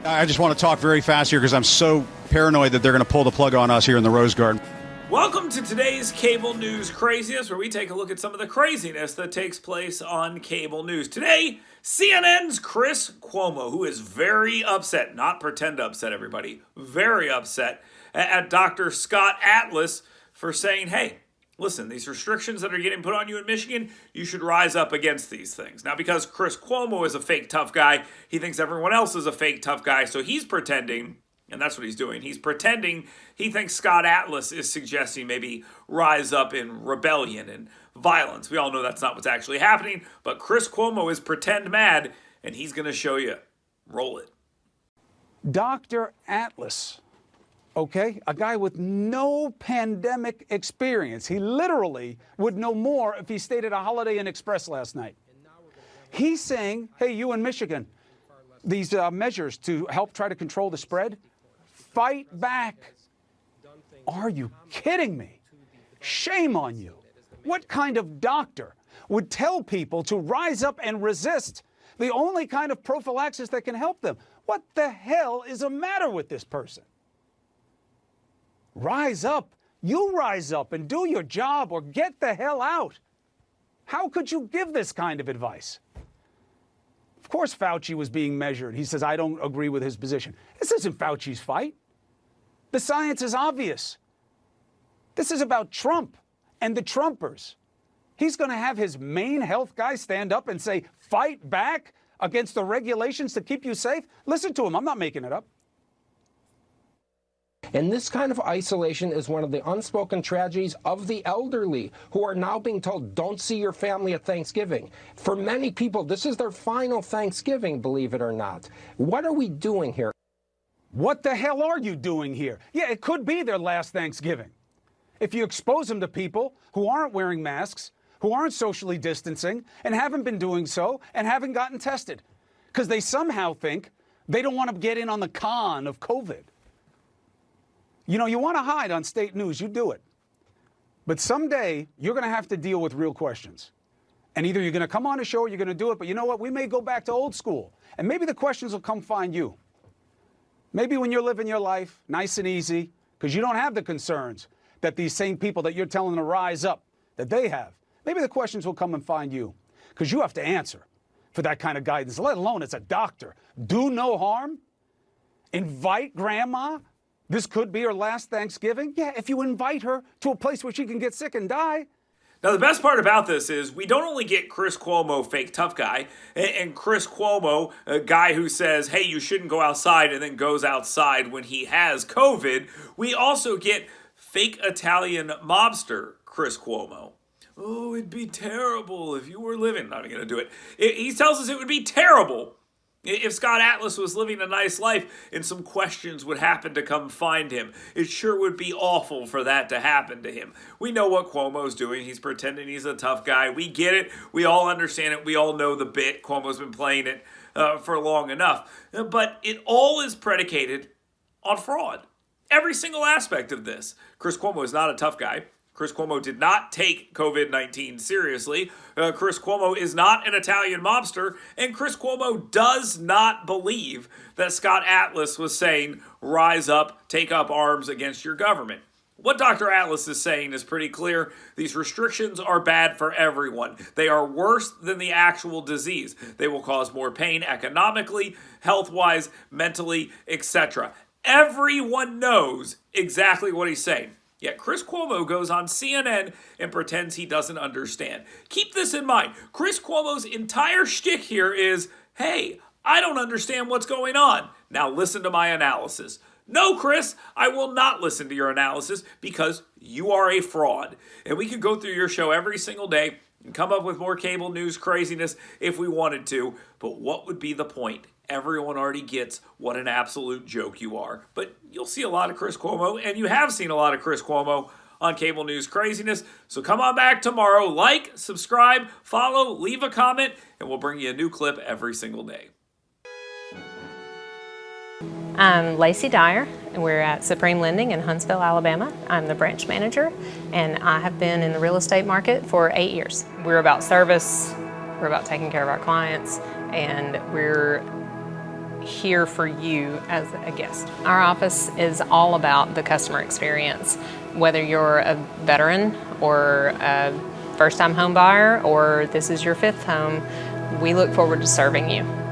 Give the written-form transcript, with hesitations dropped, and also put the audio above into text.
I just want to talk very fast here because I'm so paranoid that they're going to pull the plug on us here in the Rose Garden. Welcome to today's Cable News Craziness, where we take a look at some of the craziness that takes place on cable news. Today, CNN's Chris Cuomo, who is very upset, not pretend upset, everybody, very upset at Dr. Scott Atlas for saying, hey, listen, these restrictions that are getting put on you in Michigan, you should rise up against these things. Now, because Chris Cuomo is a fake tough guy, he thinks everyone else is a fake tough guy, so he's pretending, and that's what he's doing. He's pretending he thinks Scott Atlas is suggesting maybe rise up in rebellion and violence. We all know that's not what's actually happening, but Chris Cuomo is pretend mad, and he's going to show you. Roll it. Dr. Atlas, okay, a guy with no pandemic experience. He literally would know more if he stayed at a Holiday Inn Express last night. He's saying, hey, you in Michigan, these measures to help try to control the spread, fight back. Are you kidding me? Shame on you. What kind of doctor would tell people to rise up and resist the only kind of prophylaxis that can help them? What the hell is the matter with this person? Rise up. You rise up and do your job or get the hell out. How could you give this kind of advice? Of course Fauci was being measured. He says, I don't agree with his position. This isn't Fauci's fight. The science is obvious. This is about Trump and the Trumpers. He's going to have his main health guy stand up and say, fight back against the regulations to keep you safe. Listen to him. I'm not making it up. And this kind of isolation is one of the unspoken tragedies of the elderly, who are now being told, don't see your family at Thanksgiving. For many people, this is their final Thanksgiving, believe it or not. What are we doing here? What the hell are you doing here? Yeah, it could be their last Thanksgiving. If you expose them to people who aren't wearing masks, who aren't socially distancing, and haven't been doing so, and haven't gotten tested, because they somehow think they don't want to get in on the con of COVID. You know, you want to hide on state news, you do it. But someday, you're going to have to deal with real questions. And either you're going to come on a show or you're going to do it, but you know what? We may go back to old school. And maybe the questions will come find you. Maybe when you're living your life nice and easy, because you don't have the concerns that these same people that you're telling to rise up, that they have. Maybe the questions will come and find you, because you have to answer for that kind of guidance, let alone it's a doctor. Do no harm? Invite grandma? This could be her last Thanksgiving? Yeah, if you invite her to a place where she can get sick and die. Now, the best part about this is we don't only get Chris Cuomo, fake tough guy, and Chris Cuomo, a guy who says, hey, you shouldn't go outside and then goes outside when he has COVID. We also get fake Italian mobster Chris Cuomo. Oh, it'd be terrible if you were living. I'm not even going to do it. He tells us it would be terrible if Scott Atlas was living a nice life and some questions would happen to come find him. It sure would be awful for that to happen to him. We know what Cuomo's doing. He's pretending he's a tough guy. We get it. We all understand it. We all know the bit. Cuomo's been playing it for long enough. But it all is predicated on fraud. Every single aspect of this. Chris Cuomo is not a tough guy. Chris Cuomo did not take COVID-19 seriously. Chris Cuomo is not an Italian mobster. And Chris Cuomo does not believe that Scott Atlas was saying, rise up, take up arms against your government. What Dr. Atlas is saying is pretty clear. These restrictions are bad for everyone. They are worse than the actual disease. They will cause more pain economically, health-wise, mentally, etc. Everyone knows exactly what he's saying. Yet Chris Cuomo goes on CNN and pretends he doesn't understand. Keep this in mind. Chris Cuomo's entire shtick here is, hey, I don't understand what's going on. Now listen to my analysis. No, Chris, I will not listen to your analysis because you are a fraud. And we could go through your show every single day and come up with more cable news craziness if we wanted to. But what would be the point? Everyone already gets what an absolute joke you are. But you'll see a lot of Chris Cuomo, and you have seen a lot of Chris Cuomo on Cable News Craziness. So come on back tomorrow, like, subscribe, follow, leave a comment, and we'll bring you a new clip every single day. I'm Lacey Dyer, and we're at Supreme Lending in Huntsville, Alabama. I'm the branch manager, and I have been in the real estate market for 8 years. We're about service, we're about taking care of our clients, and we're here for you as a guest. Our office is all about the customer experience. Whether you're a veteran or a first-time home buyer or this is your fifth home, we look forward to serving you.